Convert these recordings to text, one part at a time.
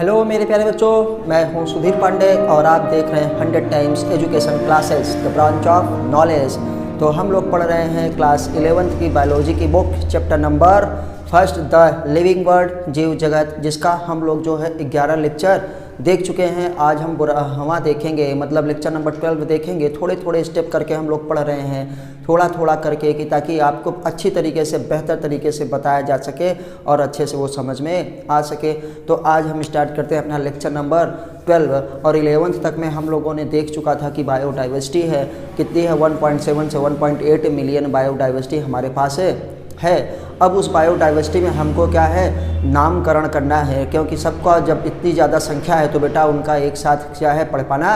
Hello मेरे प्यारे बच्चों, मैं हूं सुधीर पांडे और आप देख रहे हैं 100 times education classes the branch of knowledge. तो हम लोग पढ़ रहे हैं क्लास 11th की बायोलॉजी की book chapter number first the living world जीव जगत, जिसका हम लोग जो है 11 लेक्चर देख चुके हैं। आज हम हवा देखेंगे, मतलब लेक्चर नंबर 12 देखेंगे। थोड़े थोड़े स्टेप करके हम लोग पढ़ रहे हैं, थोड़ा थोड़ा करके, कि ताकि आपको अच्छी तरीके से बेहतर तरीके से बताया जा सके और अच्छे से वो समझ में आ सके। तो आज हम स्टार्ट करते हैं अपना लेक्चर नंबर 12 और 11th तक में हम लोगों ने देख चुका था कि बायोडाइवर्सिटी है कितनी है, 1.7 से 1.8 मिलियन बायोडाइवर्सिटी हमारे पास है। अब उस बायोडाइवर्सिटी में हमको क्या है, नामकरण करना है, क्योंकि सबका जब इतनी ज़्यादा संख्या है तो बेटा उनका एक साथ क्या है पढ़ पाना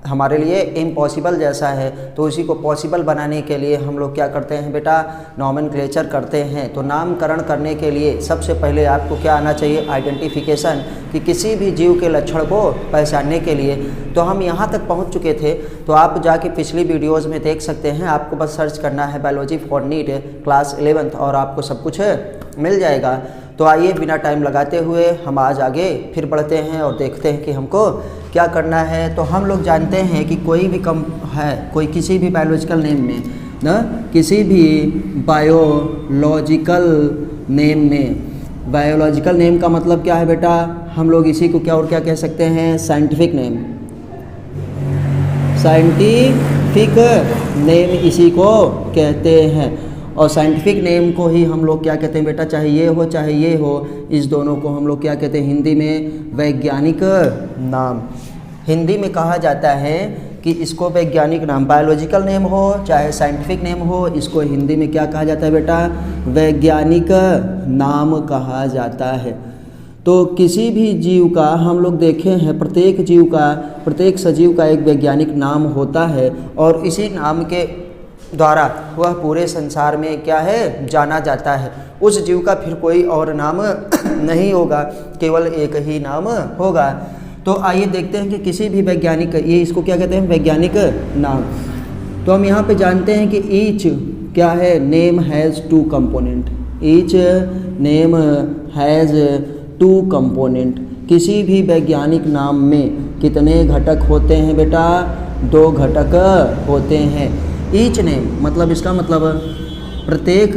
हमारे लिए इम्पॉसिबल जैसा है। तो उसी को पॉसिबल बनाने के लिए हम लोग क्या करते हैं बेटा, नॉमेनक्लेचर करते हैं। तो नामकरण करने के लिए सबसे पहले आपको क्या आना चाहिए, आइडेंटिफिकेशन, कि किसी भी जीव के लक्षण को पहचानने के लिए। तो हम यहाँ तक पहुँच चुके थे, तो आप जाके पिछली वीडियोज़ में देख सकते हैं। आपको बस सर्च करना है biology for NEET class 11th और आपको सब कुछ मिल जाएगा। तो आइए बिना टाइम लगाते हुए हम आज आगे फिर बढ़ते हैं और देखते हैं कि हमको क्या करना है। तो हम लोग जानते हैं कि कोई भी कोई किसी भी बायोलॉजिकल नेम में ना, किसी भी बायोलॉजिकल नेम में, बायोलॉजिकल नेम का मतलब क्या है बेटा, हम लोग इसी को क्या और क्या कह सकते हैं, साइंटिफिक नेम। साइंटिफिक नेम इसी को कहते हैं। और साइंटिफिक नेम को ही हम लोग क्या कहते हैं बेटा, चाहे ये हो, इस दोनों को हम लोग क्या कहते हैं हिंदी में, वैज्ञानिक नाम। हिंदी में कहा जाता है कि इसको वैज्ञानिक नाम, बायोलॉजिकल नेम हो चाहे साइंटिफिक नेम हो, इसको हिंदी में क्या कहा जाता है बेटा, वैज्ञानिक नाम कहा जाता है। तो किसी भी जीव का हम लोग देखे हैं, प्रत्येक जीव का, प्रत्येक सजीव का एक वैज्ञानिक नाम होता है और इसी नाम के द्वारा वह पूरे संसार में क्या है, जाना जाता है। उस जीव का फिर कोई और नाम नहीं होगा, केवल एक ही नाम होगा। तो आइए देखते हैं कि किसी भी वैज्ञानिक, ये इसको क्या कहते हैं, वैज्ञानिक नाम। तो हम यहाँ पे जानते हैं कि ईच क्या है, name has 2 component. Each name has 2 component. किसी भी वैज्ञानिक नाम में कितने घटक होते हैं बेटा, 2 घटक होते हैं। ईच नेम मतलब इसका मतलब प्रत्येक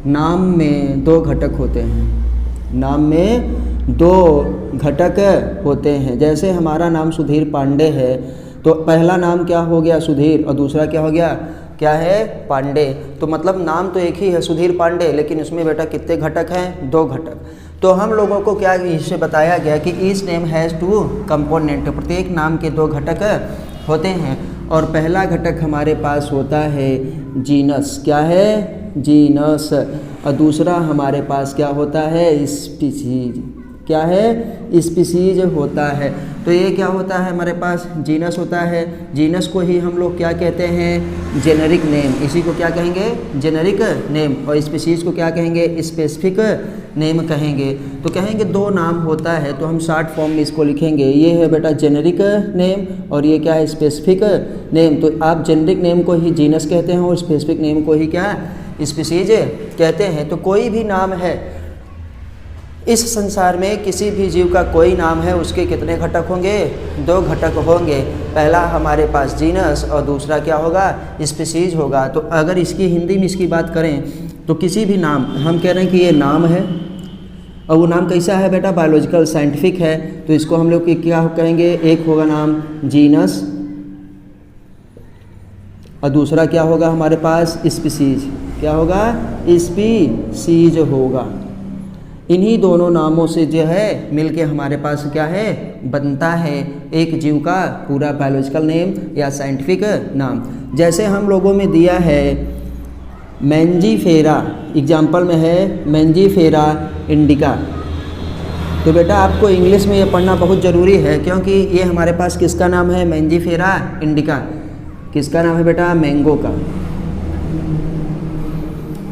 नाम में 2 घटक होते हैं। नाम में 2 घटक होते हैं। जैसे हमारा नाम सुधीर पांडे है, तो पहला नाम क्या हो गया, सुधीर, और दूसरा क्या हो गया, क्या है, पांडे। तो मतलब नाम तो एक ही है, सुधीर पांडे, लेकिन उसमें बेटा कितने घटक हैं, 2 घटक। तो हम लोगों को क्या इससे बताया गया कि ईच नेम हैज़ 2 कंपोनेंट, प्रत्येक नाम के 2 घटक होते हैं। और पहला घटक हमारे पास होता है जीनस, क्या है, जीनस। और दूसरा हमारे पास क्या होता है, स्पीसीज, क्या है, स्पीसीज होता है। तो ये क्या होता है, हमारे पास जीनस होता है। जीनस को ही हम लोग क्या कहते हैं, जेनेरिक नेम, इसी को क्या कहेंगे, जेनेरिक नेम। और स्पीसीज को क्या कहेंगे, स्पेसिफिक नेम कहेंगे। तो कहेंगे 2 नाम होता है, तो हम शॉर्ट फॉर्म में इसको लिखेंगे, ये है बेटा जेनेरिक नेम और ये क्या है, स्पेसिफिक नेम। तो आप जेनेरिक नेम को ही जीनस कहते हैं और स्पेसिफिक नेम को ही क्या, स्पीसीज कहते हैं। तो कोई भी नाम है इस संसार में, किसी भी जीव का कोई नाम है, उसके कितने घटक होंगे, 2 घटक होंगे। पहला हमारे पास जीनस और दूसरा क्या होगा, स्पीसीज होगा। तो अगर इसकी हिंदी में इसकी बात करें तो किसी भी नाम, हम कह रहे हैं कि ये नाम है और वो नाम कैसा है बेटा, बायोलॉजिकल साइंटिफिक है, तो इसको हम लोग क्या कहेंगे, एक होगा नाम जीनस और दूसरा क्या होगा हमारे पास, स्पीसीज। क्या होगा, स्पीसीज होगा। इन्हीं दोनों नामों से जो है मिलके हमारे पास क्या है, बनता है एक जीव का पूरा बायोलॉजिकल नेम या साइंटिफिक नाम। जैसे हम लोगों में दिया है मैंजीफेरा, एग्जाम्पल में है मैंजीफेरा इंडिका। तो बेटा आपको इंग्लिश में ये पढ़ना बहुत ज़रूरी है, क्योंकि ये हमारे पास किसका नाम है, मैंजीफेरा इंडिका। किसका नाम है बेटा, मैंगो का।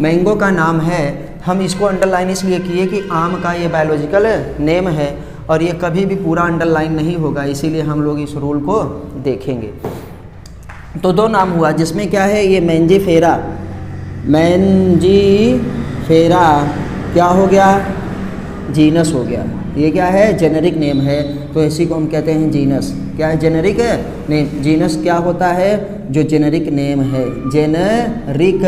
मैंगो का नाम है। हम इसको अंडरलाइन इसलिए किए कि आम का ये बायोलॉजिकल नेम है और ये कभी भी पूरा अंडरलाइन नहीं होगा, इसीलिए हम लोग इस रूल को देखेंगे। तो 2 नाम हुआ, जिसमें क्या है, ये मैंजीफेरा क्या हो गया, जीनस हो गया। ये क्या है? जेनेरिक नेम है, तो इसी को हम कहते हैं जीनस। क्या है? Generic name. जीनस क्या होता है? जो जेनेरिक नेम है, जेनेरिक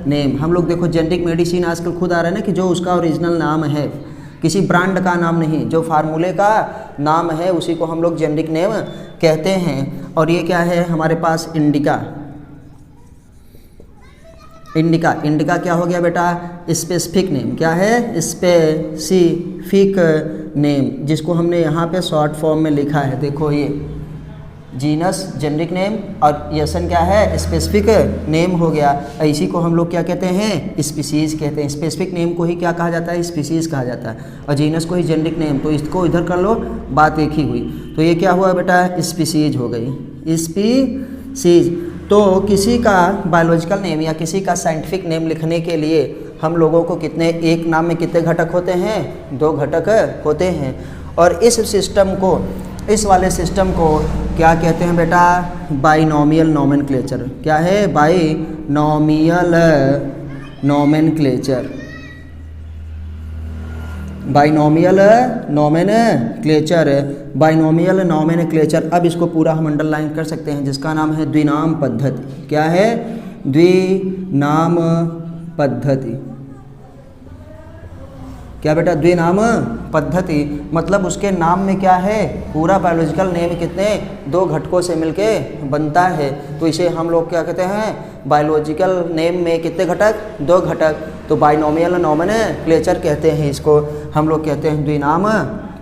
नेम। हम लोग देखो जेनेरिक मेडिसिन आजकल खुद आ रहा है ना, कि जो उसका ओरिजिनल नाम है, किसी ब्रांड का नाम नहीं, जो फार्मूले का नाम है उसी को हम लोग जेनेरिक नेम कहते हैं। और ये क्या है हमारे पास? इंडिका। इंडिका, इंडिका क्या हो गया बेटा? Specific name. क्या है? स्पेसिफिक नेम, जिसको हमने यहाँ पे शॉर्ट फॉर्म में लिखा है। देखो ये जीनस जेनेरिक नेम और यसन क्या है? स्पेसिफिक नेम हो गया। इसी को हम लोग क्या कहते हैं? स्पीसीज कहते हैं। स्पेसिफिक नेम को ही क्या कहा जाता है? स्पीसीज कहा जाता है, और जीनस को ही जेनेरिक नेम। तो इसको इधर कर लो, बात एक ही हुई। तो ये क्या हुआ बेटा? स्पीसीज हो गई, स्पीसीज। तो किसी का बायोलॉजिकल नेम या किसी का साइंटिफिक नेम लिखने के लिए हम लोगों को कितने, एक नाम में कितने घटक होते हैं? 2 घटक होते हैं। और इस सिस्टम को, इस वाले सिस्टम को क्या कहते हैं बेटा? Binomial nomenclature. क्या है? Binomial nomenclature. Binomial nomenclature, binomial nomenclature. अब इसको पूरा हम अंडरलाइन कर सकते हैं, जिसका नाम है द्विनाम पद्धति। क्या है? द्विनाम पद्धति। क्या बेटा? द्विनाम पद्धति मतलब उसके नाम में क्या है? पूरा बायोलॉजिकल नेम कितने? 2 घटकों से मिलके बनता है। तो इसे हम लोग क्या कहते हैं? बायोलॉजिकल नेम में कितने घटक? 2 घटक। तो बाइनोमियल नोमेनक्लेचर कहते हैं इसको, हम लोग कहते हैं द्विनाम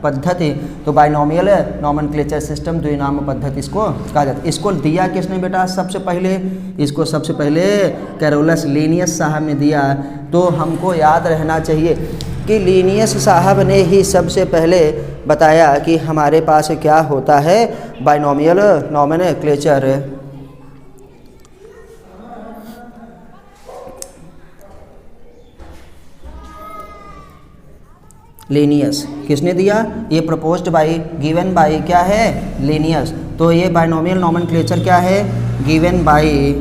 पद्धति। तो बाइनोमियल नोमेनक्लेचर सिस्टम, द्विनाम पद्धति इसको कहा जाता है। इसको दिया किसने बेटा? सबसे पहले इसको सबसे पहले कैरोलस लिनियस साहब ने दिया। तो हमको याद रहना चाहिए कि लिनियस साहब ने ही सबसे पहले बताया कि हमारे पास क्या होता है? Binomial nomenclature. लिनियस किसने दिया? ये प्रपोज्ड बाई, गिवन बाई क्या है? लिनियस। तो ये बाइनोमियल नोमेनक्लेचर क्या है? गिवन बाई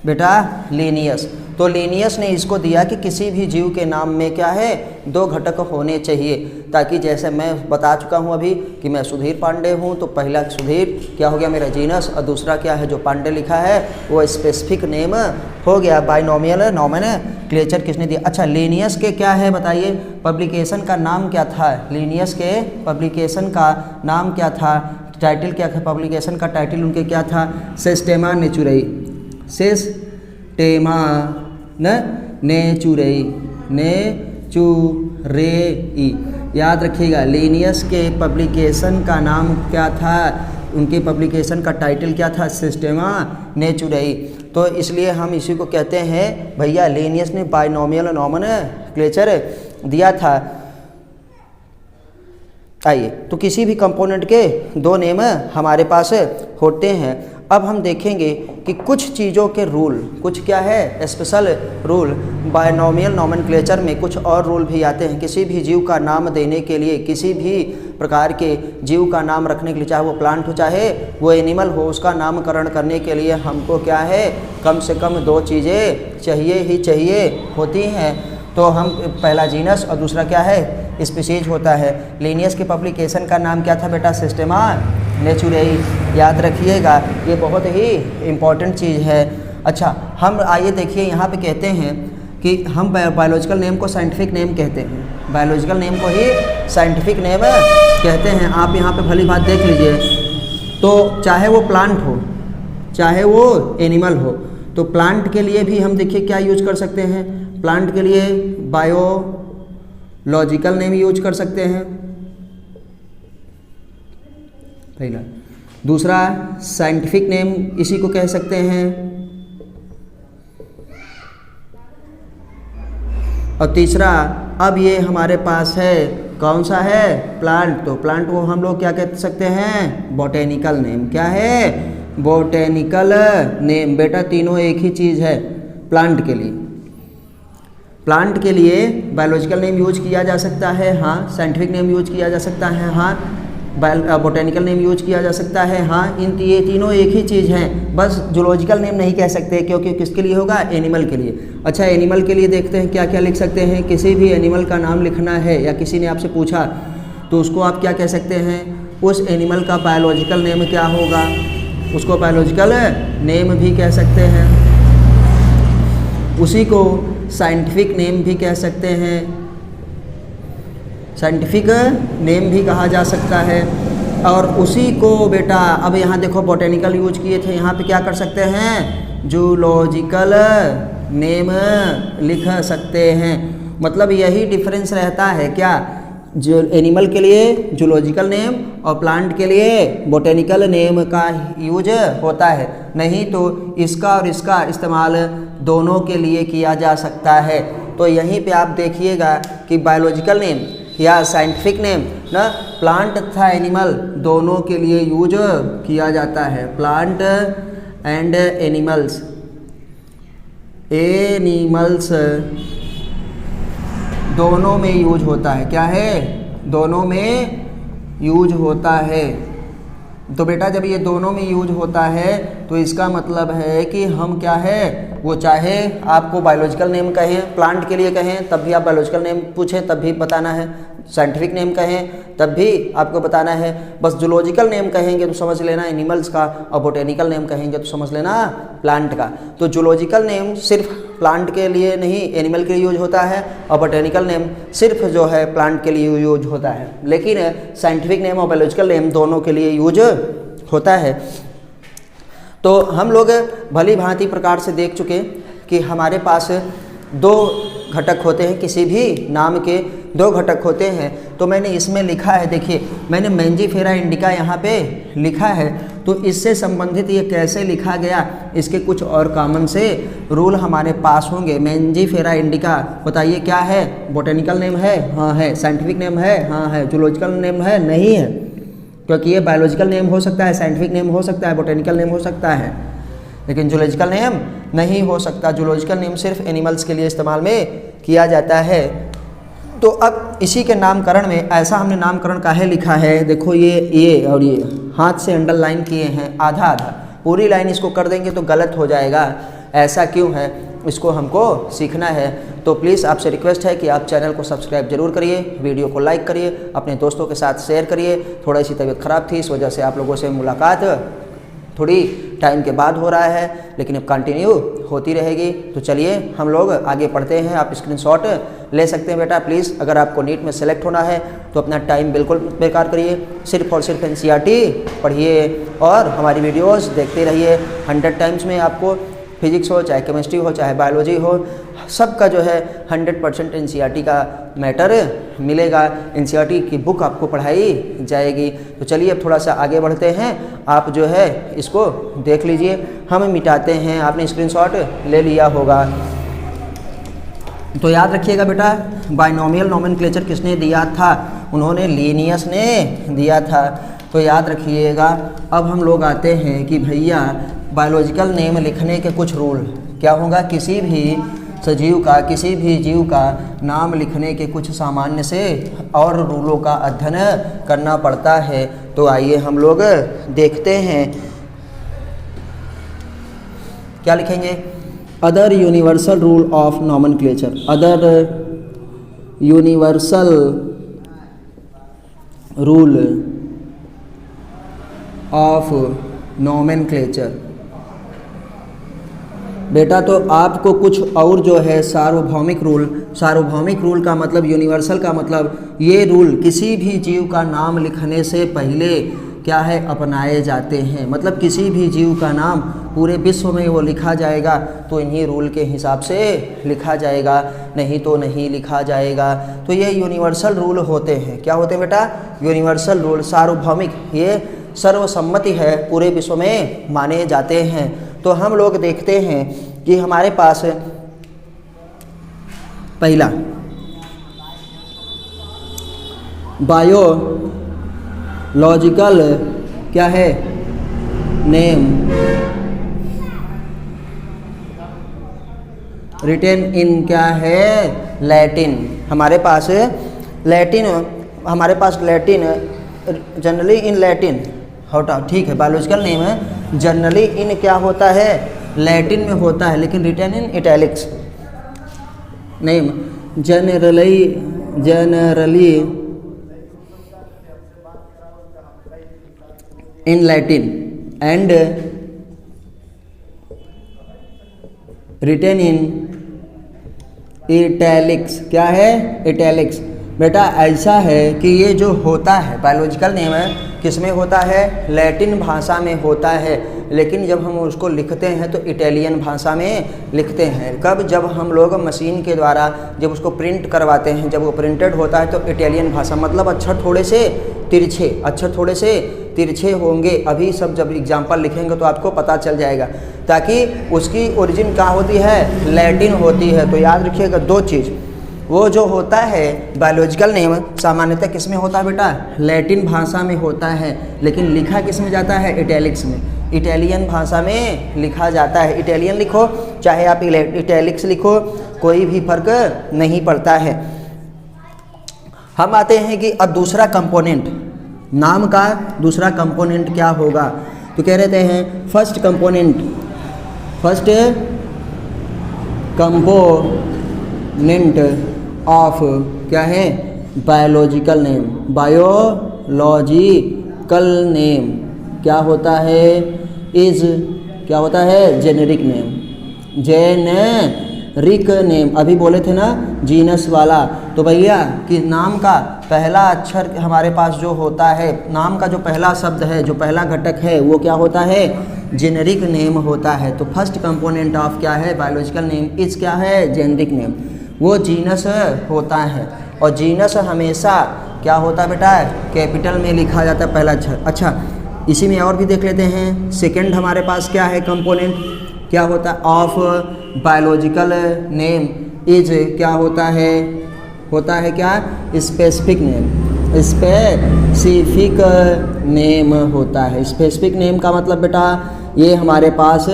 बेटा लिनियस। तो लिनियस ने इसको दिया कि किसी भी जीव के नाम में क्या है? 2 घटक होने चाहिए, ताकि जैसे मैं बता चुका हूँ अभी कि मैं सुधीर पांडे हूँ, तो पहला सुधीर क्या हो गया मेरा? जीनस, और दूसरा क्या है? जो पांडे लिखा है वो स्पेसिफिक नेम हो गया। बाइनोमियल नोमेनक्लेचर किसने दिया? अच्छा, लिनियस के क्या है बताइए? पब्लिकेशन का नाम क्या था? लिनियस के पब्लिकेशन का नाम क्या था? टाइटल क्या था? पब्लिकेशन का टाइटल उनके क्या था? सिस्टेमा नेचुरई, सिस्टेमा नेचुरई, नेचुरेई। याद रखिएगा, लिनियस के पब्लिकेशन का नाम क्या था? उनके पब्लिकेशन का टाइटल क्या था? सिस्टेमा नेचुरई। तो इसलिए हम इसी को कहते हैं भैया, लिनियस ने बाइनोमियल नोमेनक्लेचर दिया था। आइए, तो किसी भी कंपोनेंट के 2 नेम हमारे पास होते हैं। अब हम देखेंगे कि कुछ चीज़ों के रूल, कुछ क्या है? Special rule. बाइनोमियल नोमेनक्लेचर में कुछ और रूल भी आते हैं। किसी भी जीव का नाम देने के लिए, किसी भी प्रकार के जीव का नाम रखने के लिए, चाहे वो प्लांट हो चाहे वो एनिमल हो, उसका नामकरण करने के लिए हमको क्या है? कम से कम 2 चीज़ें चाहिए ही चाहिए होती हैं। तो हम पहला जीनस और दूसरा क्या है? स्पीशीज होता है। लिनियस के पब्लिकेशन का नाम क्या था बेटा? सिस्टेमा नेचुरई। याद रखिएगा, ये बहुत ही इम्पॉर्टेंट चीज़ है। अच्छा, हम आइए देखिए, यहाँ पे कहते हैं कि हम बायोलॉजिकल नेम को साइंटिफिक नेम कहते हैं। बायोलॉजिकल नेम को ही साइंटिफिक नेम कहते हैं। आप यहाँ पे भली बात देख लीजिए, तो चाहे वो प्लांट हो चाहे वो एनिमल हो, तो प्लांट के लिए भी हम देखिए क्या यूज कर सकते हैं? प्लांट के लिए बायोलॉजिकल नेम यूज कर सकते हैं, पहला। दूसरा साइंटिफिक नेम इसी को कह सकते हैं, और तीसरा अब ये हमारे पास है कौन सा है? प्लांट। तो प्लांट को हम लोग क्या कह सकते हैं? Botanical name. क्या है? Botanical name. बेटा तीनों एक ही चीज़ है प्लांट के लिए। प्लांट के लिए बायोलॉजिकल नेम यूज किया जा सकता है, हाँ। साइंटिफिक नेम यूज किया जा सकता है, हाँ। बोटेनिकल नेम यूज किया जा सकता है। हाँ, ये तीनों एक ही चीज़ हैं, बस जूलॉजिकल नेम नहीं कह सकते, क्योंकि किसके लिए होगा, एनिमल के लिए। अच्छा, एनिमल के लिए देखते हैं क्या क्या लिख सकते हैं। किसी भी एनिमल का नाम लिखना है या किसी ने आपसे पूछा तो उसको आप क्या कह सकते हैं, उस एनिमल का बायोलॉजिकल नेम क्या होगा, उसको बायोलॉजिकल नेम भी कह सकते हैं। उसी को साइंटिफिक नेम भी कह सकते हैं, साइंटिफिक नेम भी कहा जा सकता है। और उसी को बेटा अब यहाँ देखो बोटेनिकल यूज किए थे, यहाँ पे क्या कर सकते हैं, जूलॉजिकल नेम लिख सकते हैं। मतलब यही डिफरेंस रहता है क्या, जो एनिमल के लिए जूलॉजिकल नेम और प्लांट के लिए बोटेनिकल नेम का यूज होता है। नहीं तो इसका और इसका इस्तेमाल दोनों के लिए किया जा सकता है। तो यहीं पे आप देखिएगा कि बायोलॉजिकल नेम या साइंटिफिक नेम ना प्लांट तथा एनिमल दोनों के लिए यूज किया जाता है। प्लांट एंड एनिमल्स दोनों में यूज होता है। क्या है, दोनों में यूज होता है। तो बेटा जब ये दोनों में यूज होता है तो इसका मतलब है कि हम क्या है, वो चाहे आपको बायोलॉजिकल नेम कहें, प्लांट के लिए कहें तब भी आप बायोलॉजिकल नेम पूछें तब भी बताना है, साइंटिफिक नेम कहें तब भी आपको बताना है। बस जूलॉजिकल नेम कहेंगे तो समझ लेना एनिमल्स का, और बोटेनिकल नेम कहेंगे तो समझ लेना प्लांट का। तो जूलॉजिकल नेम सिर्फ प्लांट के लिए नहीं, एनिमल के लिए यूज होता है, और बोटेनिकल नेम सिर्फ जो है प्लांट के लिए यूज होता है। लेकिन साइंटिफिक नेम और बायोलॉजिकल नेम दोनों के लिए यूज होता है। तो हम लोग भली भांति प्रकार से देख चुके कि हमारे पास दो घटक होते हैं, किसी भी नाम के दो घटक होते हैं। तो मैंने इसमें लिखा है, देखिए मैंने मैंजीफेरा इंडिका यहाँ पे लिखा है। तो इससे संबंधित ये कैसे लिखा गया, इसके कुछ और कॉमन से रूल हमारे पास होंगे। मैंजीफेरा इंडिका बताइए क्या है, बोटेनिकल नेम है, हाँ है, साइंटिफिक नेम है, हाँ है, जूलॉजिकल नेम है, नहीं है, क्योंकि ये बायोलॉजिकल नेम हो सकता है, साइंटिफिक नेम हो सकता है, बोटेनिकल नेम हो सकता है, लेकिन जूलॉजिकल नेम नहीं हो सकता। जूलॉजिकल नेम सिर्फ एनिमल्स के लिए इस्तेमाल में किया जाता है। तो अब इसी के नामकरण में ऐसा हमने नामकरण काहे लिखा है, देखो ये और ये हाथ से अंडरलाइन किए हैं, आधा आधा, पूरी लाइन इसको कर देंगे तो गलत हो जाएगा। ऐसा क्यों है, इसको हमको सीखना है। तो प्लीज़ आपसे रिक्वेस्ट है कि आप चैनल को सब्सक्राइब जरूर करिए, वीडियो को लाइक करिए, अपने दोस्तों के साथ शेयर करिए। थोड़ी सी तबीयत ख़राब थी, इस वजह से आप लोगों से मुलाकात थोड़ी टाइम के बाद हो रहा है, लेकिन अब कंटिन्यू होती रहेगी। तो चलिए हम लोग आगे पढ़ते हैं। आप स्क्रीनशॉट ले सकते हैं बेटा प्लीज़। अगर आपको नीट में सेलेक्ट होना है तो अपना टाइम बिल्कुल बेकार करिए, सिर्फ और सिर्फ NCERT पढ़िए और हमारी वीडियोस देखते रहिए। 100 टाइम्स में आपको फिजिक्स हो, चाहे केमिस्ट्री हो, चाहे बायोलॉजी हो, सबका जो है 100% NCERT का मैटर मिलेगा। NCERT की बुक आपको पढ़ाई जाएगी। तो चलिए अब थोड़ा सा आगे बढ़ते हैं। आप जो है इसको देख लीजिए, हम मिटाते हैं। आपने स्क्रीनशॉट ले लिया होगा। तो याद रखिएगा बेटा, बाइनोमियल नोमेनक्लेचर किसने दिया था, उन्होंने लीनियस ने दिया था। तो याद रखिएगा। अब हम लोग आते हैं कि भैया बायोलॉजिकल नेम लिखने के कुछ रूल क्या होगा। किसी भी सजीव का, किसी भी जीव का नाम लिखने के कुछ सामान्य से और रूलों का अध्ययन करना पड़ता है। तो आइए हम लोग देखते हैं क्या लिखेंगे। Other universal rule of nomenclature, other universal rule of nomenclature. बेटा तो आपको कुछ और जो है सार्वभौमिक रूल, सार्वभौमिक रूल का मतलब, यूनिवर्सल का मतलब, ये रूल किसी भी जीव का नाम लिखने से पहले क्या है अपनाए जाते हैं। मतलब किसी भी जीव का नाम पूरे विश्व में वो लिखा जाएगा तो इन्हीं रूल के हिसाब से लिखा जाएगा, नहीं तो नहीं लिखा जाएगा। तो ये यूनिवर्सल रूल होते हैं। क्या होते हैं बेटा, यूनिवर्सल रूल, सार्वभौमिक, ये सर्वसम्मति है, पूरे विश्व में माने जाते हैं। तो हम लोग देखते हैं कि हमारे पास पहला बायोलॉजिकल क्या है नेम रिटेन इन क्या है लैटिन। हमारे पास लैटिन जनरली इन लैटिन होता, ठीक है, बायोलॉजिकल नेम है, जनरली इन क्या होता है, लैटिन में होता है, लेकिन written in italics name generally in Latin and written in italics. क्या है, इटैलिक्स। बेटा ऐसा है कि ये जो होता है बायोलॉजिकल नेम है, किस में होता है, लैटिन भाषा में होता है, लेकिन जब हम उसको लिखते हैं तो इटालियन भाषा में लिखते हैं। कब, जब हम लोग मशीन के द्वारा जब उसको प्रिंट करवाते हैं, जब वो प्रिंटेड होता है तो इटालियन भाषा, मतलब अक्षर थोड़े से तिरछे, अक्षर थोड़े से तिरछे होंगे। अभी सब जब एग्जाम्पल लिखेंगे तो आपको पता चल जाएगा, ताकि उसकी ओरिजिन क्या होती है, लैटिन होती है। तो याद रखिएगा दो चीज़, वो जो होता है बायोलॉजिकल नेम सामान्यतः किस में होता है बेटा, लैटिन भाषा में होता है, लेकिन लिखा किस में जाता है, इटैलिक्स में, इटालियन भाषा में लिखा जाता है। इटालियन लिखो चाहे आप इटैलिक्स लिखो, कोई भी फर्क नहीं पड़ता है। हम आते हैं कि अब दूसरा कंपोनेंट, नाम का दूसरा कंपोनेंट क्या होगा, तो कह रहे हैं फर्स्ट कंपोनेंट ऑफ क्या है, बायोलॉजिकल नेम। बायोलॉजिकल नेम क्या होता है, इज क्या होता है, जेनेरिक नेम। जेनेरिक नेम अभी बोले थे ना जीनस वाला, तो भैया कि नाम का पहला अक्षर हमारे पास जो होता है, नाम का जो पहला शब्द है, जो पहला घटक है, वो क्या होता है, जेनेरिक नेम होता है। तो फर्स्ट कंपोनेंट ऑफ क्या है, बायोलॉजिकल नेम इज क्या है, जेनेरिक नेम। वो जीनस होता है, और जीनस हमेशा क्या होता है बेटा, कैपिटल में लिखा जाता है पहला अक्षर। अच्छा, इसी में और भी देख लेते हैं। सेकंड हमारे पास क्या है कंपोनेंट, क्या होता है, ऑफ बायोलॉजिकल नेम इज क्या होता है क्या, स्पेसिफिक नेम। स्पेसिफिक नेम होता है। स्पेसिफिक नेम का मतलब बेटा ये हमारे पास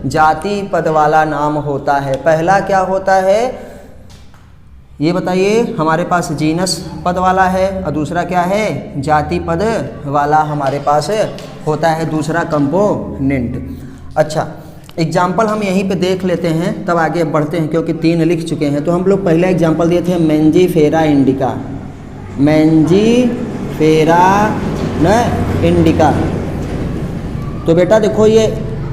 जाति पद वाला नाम होता है। पहला क्या होता है ये बताइए, हमारे पास जीनस पद वाला है, और दूसरा क्या है, जाति पद वाला हमारे पास होता है दूसरा कंपोनेंट। अच्छा, एग्जाम्पल हम यहीं पे देख लेते हैं, तब आगे बढ़ते हैं, क्योंकि 3 लिख चुके हैं। तो हम लोग पहला एग्जाम्पल दिए थे मेंजीफेरा इंडिका, मेंजीफेरा इंडिका। तो बेटा देखो, ये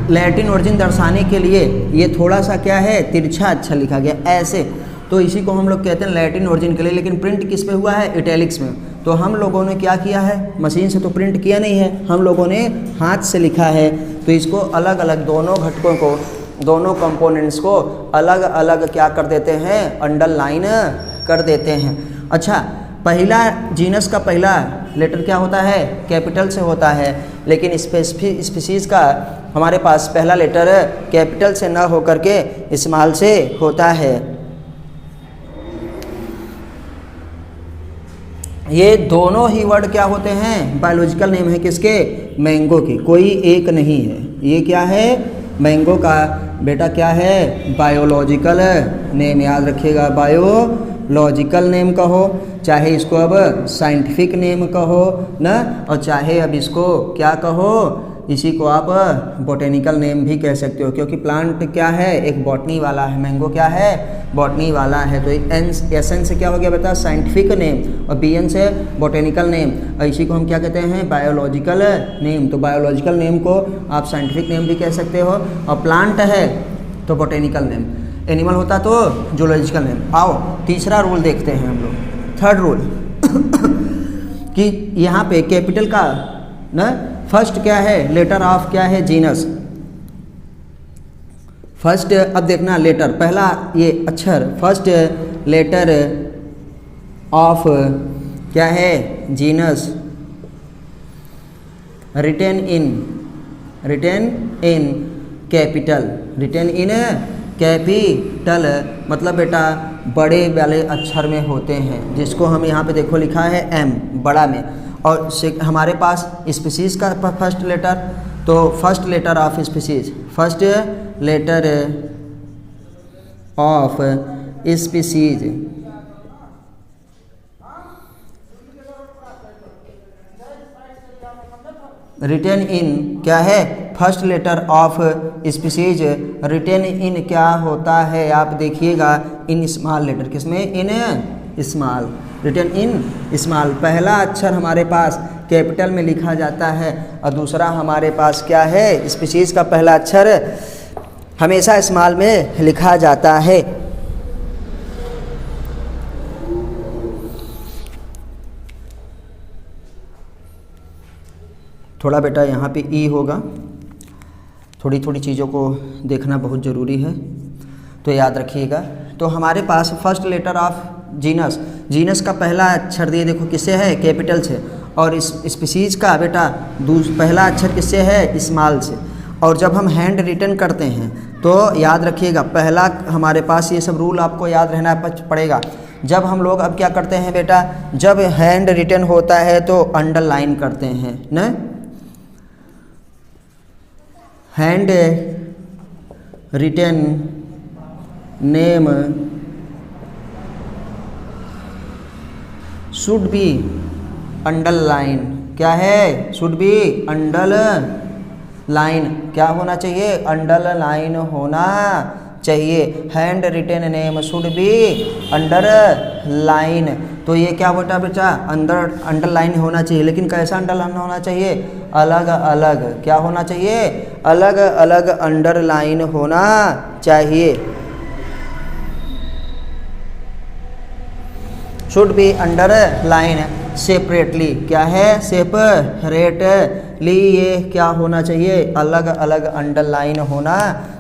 लैटिन ओरिजिन दर्शाने के लिए ये थोड़ा सा क्या है, तिरछा अच्छा लिखा गया ऐसे, तो इसी को हम लोग कहते हैं लैटिन ओरिजिन के लिए। लेकिन प्रिंट किस पे हुआ है, इटैलिक्स में। तो हम लोगों ने क्या किया है, मशीन से तो प्रिंट किया नहीं है, हम लोगों ने हाथ से लिखा है। तो इसको अलग अलग दोनों घटकों को, दोनों कंपोनेंट्स को अलग अलग क्या कर देते हैं, अंडरलाइन कर देते हैं। अच्छा, पहला जीनस का पहला लेटर क्या होता है, कैपिटल से होता है, लेकिन स्पीसीज का हमारे पास पहला लेटर कैपिटल से न होकर के स्मॉल से होता है। ये दोनों ही वर्ड क्या होते हैं, बायोलॉजिकल नेम है किसके, मैंगो की, कोई एक नहीं है। ये क्या है, मैंगो का बेटा क्या है, बायोलॉजिकल नेम। याद रखिएगा, बायोलॉजिकल नेम कहो, चाहे इसको अब साइंटिफिक नेम कहो ना, और चाहे अब इसको क्या कहो, इसी को आप बोटेनिकल नेम भी कह सकते हो, क्योंकि प्लांट क्या है, एक बॉटनी वाला है। मैंगो क्या है, बॉटनी वाला है। तो एन से क्या हो गया बेटा, साइंटिफिक नेम, और बीएन से बोटेनिकल नेम, और इसी को हम क्या कहते हैं, बायोलॉजिकल नेम। तो बायोलॉजिकल नेम को आप साइंटिफिक नेम भी कह सकते हो, और प्लांट है तो बोटेनिकल नेम, एनिमल होता तो जूलॉजिकल नेम। आओ तीसरा रूल देखते हैं हम लोग, थर्ड रूल कि यहाँ पे कैपिटल का ना फर्स्ट क्या है, लेटर ऑफ क्या है, जीनस। फर्स्ट, अब देखना लेटर, पहला ये अक्षर, फर्स्ट लेटर ऑफ क्या है, genus, written in capital, written in capital मतलब बेटा बड़े वाले अक्षर में होते हैं, जिसको हम यहाँ पे देखो लिखा है एम बड़ा में। और हमारे पास स्पीसीज का फर्स्ट लेटर, तो first letter of species, first letter of species written in क्या है, first letter of species. Written in क्या होता है, आप देखिएगा इन स्मॉल लेटर, किसमें, in small, written in small. पहला अक्षर हमारे पास कैपिटल में लिखा जाता है और दूसरा हमारे पास क्या है, स्पीसीज का पहला अक्षर हमेशा स्मॉल में लिखा जाता है। थोड़ा बेटा यहाँ पे ई होगा, थोड़ी थोड़ी चीज़ों को देखना बहुत ज़रूरी है, तो याद रखिएगा। तो हमारे पास first letter of genus, genus का पहला अक्षर दिए देखो किससे है, कैपिटल से, और इस स्पीसीज का बेटा पहला अक्षर किससे है, स्मॉल से। और जब हम हैंड रिटन करते हैं तो याद रखिएगा, पहला हमारे पास ये सब रूल आपको याद रहना पड़ेगा। जब हम लोग अब क्या करते हैं बेटा, जब हैंड रिटन होता है तो अंडरलाइन करते हैं न, hand written name should be underline, क्या है, शुड बी अंडरलाइन, क्या होना चाहिए, अंडरलाइन होना चाहिए। Hand written name should be underline, तो ये क्या बेटा बेटा अंडरलाइन होना चाहिए, लेकिन कैसा अंडरलाइन होना चाहिए, अलग अलग, क्या होना चाहिए, अलग अलग अंडरलाइन होना चाहिए। शुड बी अंडरलाइन सेपरेटली, क्या है, सेपरेटली, ये क्या होना चाहिए, अलग अलग अंडरलाइन होना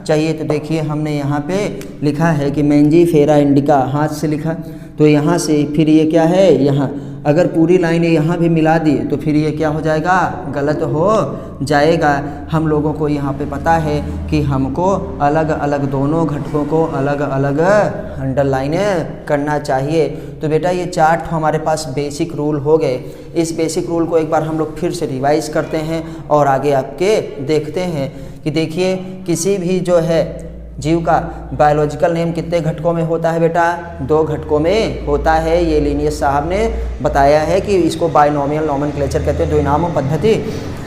चाहिए। तो देखिए हमने यहाँ पे लिखा है कि मैंजीफेरा इंडिका, हाथ से लिखा, तो यहाँ से फिर ये क्या है, यहाँ अगर पूरी लाइन यहाँ भी मिला दी तो फिर ये क्या हो जाएगा, गलत हो जाएगा। हम लोगों को यहाँ पे पता है कि हमको अलग अलग दोनों घटकों को अलग अलग अंडरलाइन करना चाहिए। तो बेटा ये 4 हमारे पास बेसिक रूल हो गए। इस बेसिक रूल को एक बार हम लोग फिर से रिवाइज करते हैं और आगे आपके देखते हैं कि देखिए किसी भी जो है जीव का बायोलॉजिकल नेम कितने घटकों में होता है बेटा, 2 घटकों में होता है। ये लिनियस साहब ने बताया है कि इसको बायनोमियल नोमेनक्लेचर कहते हैं, द्विनाम पद्धति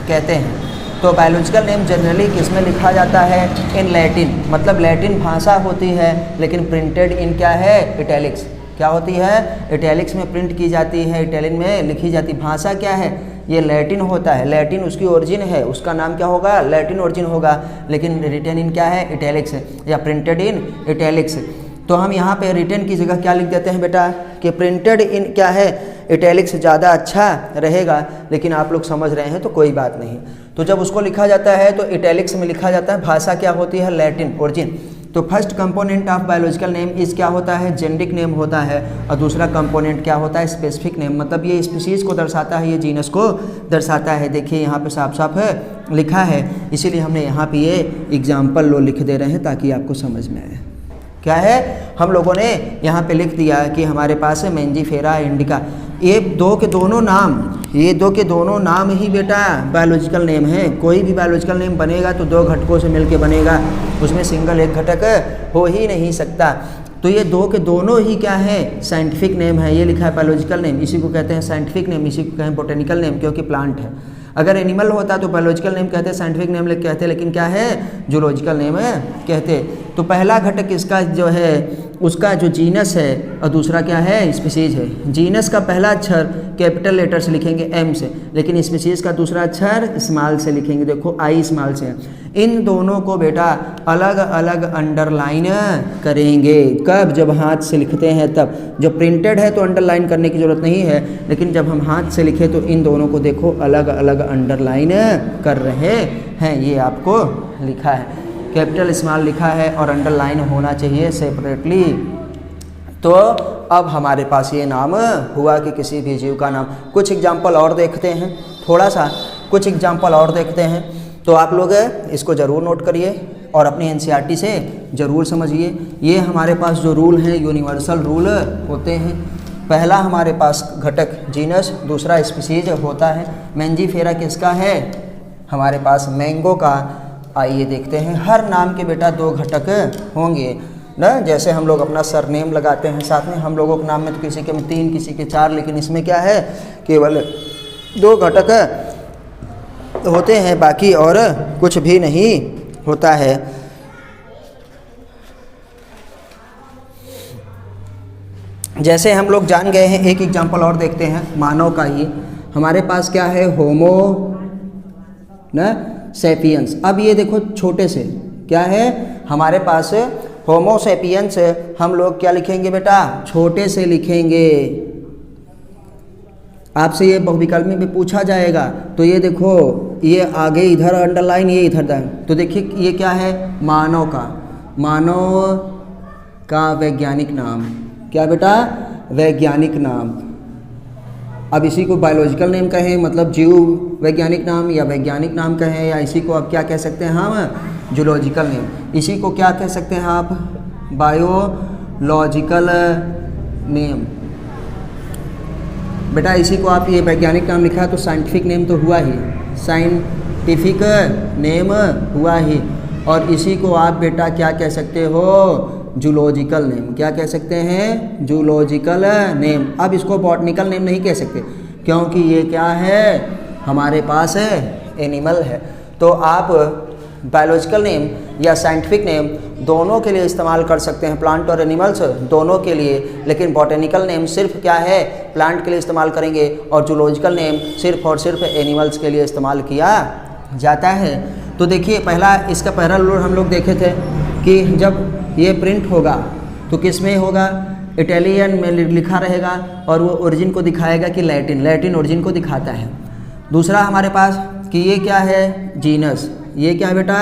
कहते हैं। तो बायोलॉजिकल नेम जनरली किस में लिखा जाता है, इन लैटिन, मतलब लैटिन भाषा होती है, लेकिन प्रिंटेड इन क्या है, इटैलिक्स, क्या होती है, इटैलिक्स में प्रिंट की जाती है, इटैलिक में लिखी जाती। भाषा क्या है, ये लैटिन होता है, लैटिन उसकी ओरिजिन है, उसका नाम क्या होगा, लैटिन ओरिजिन होगा, लेकिन रिटन इन क्या है, इटैलिक्स या प्रिंटेड इन इटैलिक्स। तो हम यहाँ पे रिटन की जगह क्या लिख देते हैं बेटा कि प्रिंटेड इन क्या है, इटैलिक्स ज़्यादा अच्छा रहेगा, लेकिन आप लोग समझ रहे हैं तो कोई बात नहीं। तो जब उसको लिखा जाता है तो इटैलिक्स में लिखा जाता है। भाषा क्या होती है, लैटिन ओरिजिन। तो first component of biological name इस क्या होता है, जेनेरिक नेम होता है, और दूसरा कंपोनेंट क्या होता है, स्पेसिफिक नेम, मतलब ये स्पीशीज़ को दर्शाता है, ये जीनस को दर्शाता है। देखिए यहाँ पे साफ साफ है लिखा है, इसीलिए हमने यहाँ पे ये एग्जाम्पल लो लिख दे रहे हैं ताकि आपको समझ में आए। क्या है, हम लोगों ने यहाँ पे लिख दिया कि हमारे पास है मैंजीफेरा इंडिका, ये 2 के दोनों नाम, ये 2 के दोनों नाम ही बेटा बायोलॉजिकल नेम है। कोई भी बायोलॉजिकल नेम बनेगा तो 2 घटकों से मिलके बनेगा, उसमें सिंगल एक घटक हो ही नहीं सकता। तो ये 2 के दोनों ही क्या है, साइंटिफिक नेम है। ये लिखा है बायोलॉजिकल नेम, इसी को कहते हैं साइंटिफिक नेम, इसी को कहें बोटेनिकल नेम, क्योंकि प्लांट है। अगर एनिमल होता तो बायोलॉजिकल नेम कहते, साइंटिफिक नेम कहते, लेकिन क्या है, जूलॉजिकल नेम कहते। तो पहला घटक इसका जो है उसका जो जीनस है, और दूसरा क्या है, स्पीशीज है। जीनस का पहला अक्षर कैपिटल लेटर से लिखेंगे एम से, लेकिन स्पीशीज का दूसरा अक्षर स्मॉल से लिखेंगे, देखो आई स्मॉल से। इन दोनों को बेटा अलग अलग अंडरलाइन करेंगे। कब, जब हाथ से लिखते हैं तब। जब प्रिंटेड है तो अंडरलाइन करने की ज़रूरत नहीं है, लेकिन जब हम हाथ से लिखे तो इन दोनों को देखो अलग अलग अंडरलाइन कर रहे हैं। ये आपको लिखा है, कैपिटल स्मॉल लिखा है और अंडरलाइन होना चाहिए सेपरेटली। तो अब हमारे पास ये नाम हुआ कि किसी भी जीव का नाम। कुछ एग्जाम्पल और देखते हैं, थोड़ा सा कुछ एग्जाम्पल और देखते हैं। तो आप लोग इसको ज़रूर नोट करिए और अपनी एनसीईआरटी से ज़रूर समझिए। ये हमारे पास जो रूल हैं यूनिवर्सल रूल होते हैं। पहला हमारे पास घटक जीनस, दूसरा स्पीशीज होता है। मैंजीफेरा किसका है, हमारे पास मैंगो का। आइए देखते हैं, हर नाम के बेटा 2 घटक होंगे ना। जैसे हम लोग अपना सरनेम लगाते हैं साथ में, हम लोगों के नाम में तो किसी के में 3 किसी के 4, लेकिन इसमें क्या है, केवल 2 घटक होते हैं, बाकी और कुछ भी नहीं होता है। जैसे हम लोग जान गए हैं, एक एग्जांपल और देखते हैं मानव का ही। हमारे पास क्या है, होमो न सेपियंस। अब ये देखो छोटे से क्या है हमारे पास होमो सेपियंस, हम लोग क्या लिखेंगे बेटा, छोटे से लिखेंगे। आपसे ये बहुविकल्प में भी पूछा जाएगा, तो ये देखो ये आगे इधर अंडरलाइन, ये इधर दाएं, तो देखिए ये क्या है, मानव का वैज्ञानिक नाम। क्या बेटा, वैज्ञानिक नाम। अब इसी को बायोलॉजिकल नेम कहें, मतलब जीव वैज्ञानिक नाम, या वैज्ञानिक नाम कहें, या इसी को अब क्या कह सकते हैं हम, जूलॉजिकल नेम। इसी को क्या कह सकते हैं आप, बायोलॉजिकल नेम। बेटा इसी को आप, ये वैज्ञानिक नाम लिखा है तो साइंटिफिक नेम तो हुआ ही, साइंटिफिक नेम हुआ ही। और इसी को आप बेटा क्या कह सकते हो, जूलॉजिकल नेम। क्या कह सकते हैं, जूलॉजिकल नेम। अब इसको बॉटनिकल नेम नहीं कह सकते, क्योंकि ये क्या है, हमारे पास है एनिमल है। तो आप बायोलॉजिकल नेम या साइंटिफिक नेम दोनों के लिए इस्तेमाल कर सकते हैं, प्लांट और एनिमल्स दोनों के लिए। लेकिन बॉटेनिकल नेम सिर्फ क्या है, प्लांट के लिए इस्तेमाल करेंगे, और जूलॉजिकल नेम सिर्फ और सिर्फ एनिमल्स के लिए इस्तेमाल किया जाता है। तो देखिए पहला, इसका पहला रूल हम लोग देखे थे कि जब ये प्रिंट होगा तो किस में होगा, इटालियन में लिखा रहेगा, और वो ओरिजिन को दिखाएगा कि लैटिन ओरिजिन को दिखाता है। दूसरा हमारे पास कि ये क्या है, जीनस। ये क्या है बेटा,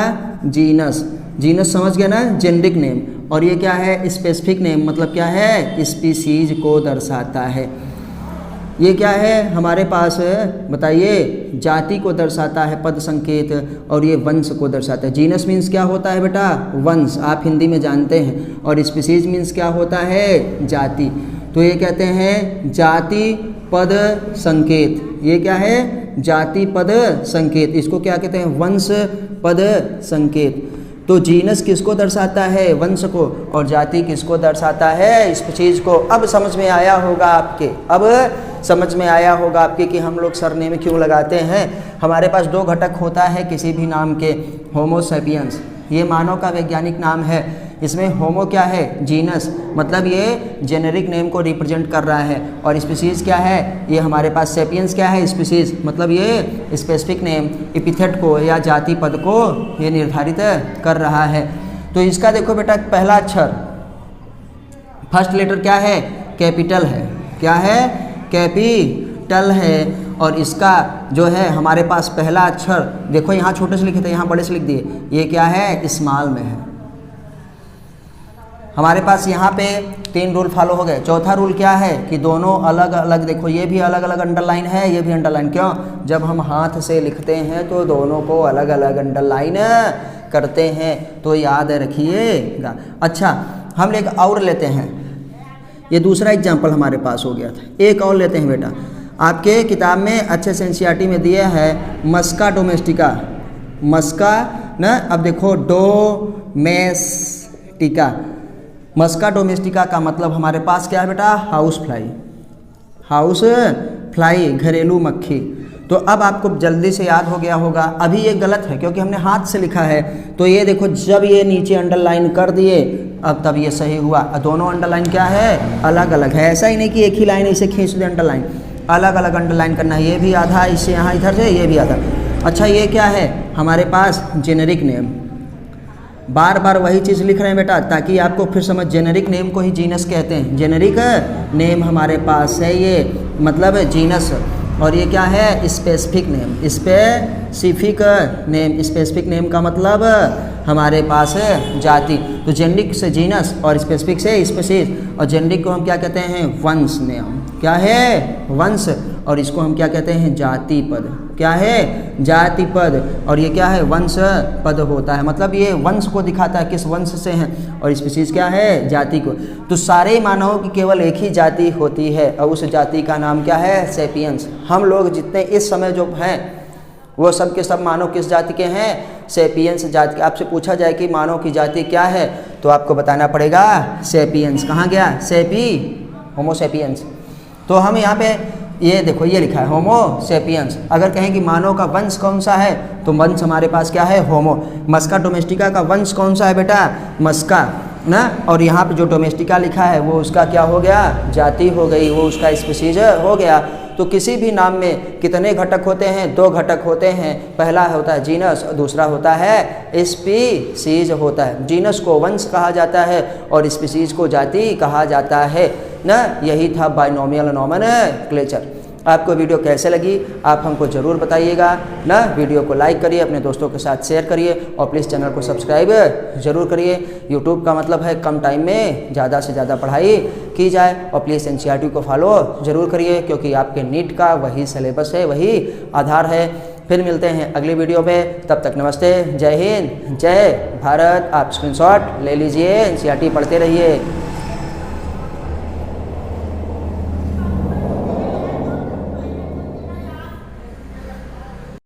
जीनस समझ गए ना, जेनरिक नेम। और ये क्या है, स्पेसिफिक नेम, मतलब क्या है, स्पीसीज को दर्शाता है। ये क्या है हमारे पास, बताइए, जाति को दर्शाता है, पद संकेत, और ये वंश को दर्शाता है। जीनस मीन्स क्या होता है बेटा, वंश, आप हिंदी में जानते हैं। और स्पीसीज मीन्स क्या होता है, जाति। तो ये कहते हैं जाति पद संकेत। ये क्या है, जाति पद संकेत। इसको क्या कहते हैं, वंश पद संकेत। तो जीनस किसको दर्शाता है, वंश को, और जाति किसको दर्शाता है, स्पीशीज को। अब समझ में आया होगा आपके, अब समझ में आया होगा आपके कि हम लोग सरनेम क्यों लगाते हैं। हमारे पास दो घटक होता है किसी भी नाम के, होमो सेपियंस, ये मानव का वैज्ञानिक नाम है। इसमें होमो क्या है, जीनस, मतलब ये जेनेरिक नेम को रिप्रेजेंट कर रहा है। और स्पीशीज क्या है, ये हमारे पास सेपियंस क्या है, स्पीशीज, मतलब ये स्पेसिफिक नेम, एपिथेट को या जाति पद को ये निर्धारित कर रहा है। तो इसका देखो बेटा, पहला अक्षर, फर्स्ट लेटर क्या है, कैपिटल है। क्या है, कैपिटल है। और इसका जो है हमारे पास पहला अक्षर, देखो यहाँ छोटे से लिखे थे, यहाँ बड़े से लिख दिए, ये क्या है, स्मॉल में है। हमारे पास यहाँ पे 3 रूल फॉलो हो गए। चौथा रूल क्या है कि दोनों अलग अलग, देखो ये भी अलग अलग अंडरलाइन है, ये भी अंडरलाइन। क्यों, जब हम हाथ से लिखते हैं तो दोनों को अलग अलग अंडरलाइन करते हैं, तो याद रखिएगा। अच्छा, हम एक और लेते हैं, ये दूसरा एग्जाम्पल हमारे पास हो गया था। एक और लेते हैं बेटा, आपके किताब में अच्छे से एनसीईआरटी में दिए है मस्का डोमेस्टिका, मस्का न, अब देखो डोमेस्टिका, मस्का डोमेस्टिका का मतलब हमारे पास क्या है बेटा, हाउस फ्लाई, घरेलू मक्खी। तो अब आपको जल्दी से याद हो गया होगा, अभी ये गलत है क्योंकि हमने हाथ से लिखा है। तो ये देखो, जब ये नीचे अंडरलाइन कर दिए, अब तब ये सही हुआ। दोनों अंडरलाइन क्या है, अलग अलग है। ऐसा ही नहीं कि एक ही लाइन इसे खींच दे अंडरलाइन, अलग अलग अंडरलाइन करना है। ये भी आधा, इससे यहाँ इधर से, ये भी आधा। अच्छा, ये क्या है हमारे पास, जेनेरिक नेम। बार बार वही चीज़ लिख रहे हैं बेटा, ताकि आपको फिर समझ, जेनेरिक नेम को ही जीनस कहते हैं। जेनेरिक नेम हमारे पास है ये, मतलब जीनस। और ये क्या है, specific name, specific name. Specific name का मतलब हमारे पास है जाति। तो जेनेरिक से जीनस और स्पेसिफिक से स्पीशीज, और जेनेरिक को हम क्या कहते हैं, वंश नेम। क्या है, वंश। और इसको हम क्या कहते हैं, जाति पद। क्या है, जाति पद। और ये क्या है, वंश पद होता है, मतलब ये वंश को दिखाता है, किस वंश से हैं। और स्पीशीज क्या है, जाति को। तो सारे मानवों की केवल एक ही जाति होती है, और उस जाति का नाम क्या है, सेपियंस। हम लोग जितने इस समय जो हैं वो सब के सब मानव किस जाति के हैं, सेपियंस जाति के। आपसे पूछा जाए कि मानव की जाति क्या है, तो आपको बताना पड़ेगा सेपियंस। कहाँ गया, सेपी, होमो सेपियंस। तो हम यहाँ पे ये देखो ये लिखा है होमो सेपियंस। अगर कहें कि मानव का वंश कौन सा है तो वंश हमारे पास क्या है, होमो। मस्का डोमेस्टिका का वंश कौन सा है बेटा, मस्का ना। और यहाँ पे जो डोमेस्टिका लिखा है वो उसका क्या हो गया, जाति हो गई, वो उसका स्पीशीज हो गया। तो किसी भी नाम में कितने घटक होते हैं, 2 घटक होते हैं। पहला होता है जीनस और दूसरा होता है स्पीशीज होता है। जीनस को वंश कहा जाता है और स्पीशीज को जाति कहा जाता है ना। यही था बाइनोमियल नोमेनक्लेचर। आपको वीडियो कैसे लगी आप हमको ज़रूर बताइएगा ना। वीडियो को लाइक करिए, अपने दोस्तों के साथ शेयर करिए और प्लीज़ चैनल को सब्सक्राइब ज़रूर करिए। यूट्यूब का मतलब है कम टाइम में ज़्यादा से ज़्यादा पढ़ाई की जाए। और प्लीज़ NCERT को फॉलो ज़रूर करिए क्योंकि आपके नीट का वही सिलेबस है, वही आधार है। फिर मिलते हैं अगली वीडियो में, तब तक नमस्ते, जय हिंद, जय भारत। आप स्क्रीनशॉट ले लीजिए, NCERT पढ़ते रहिए।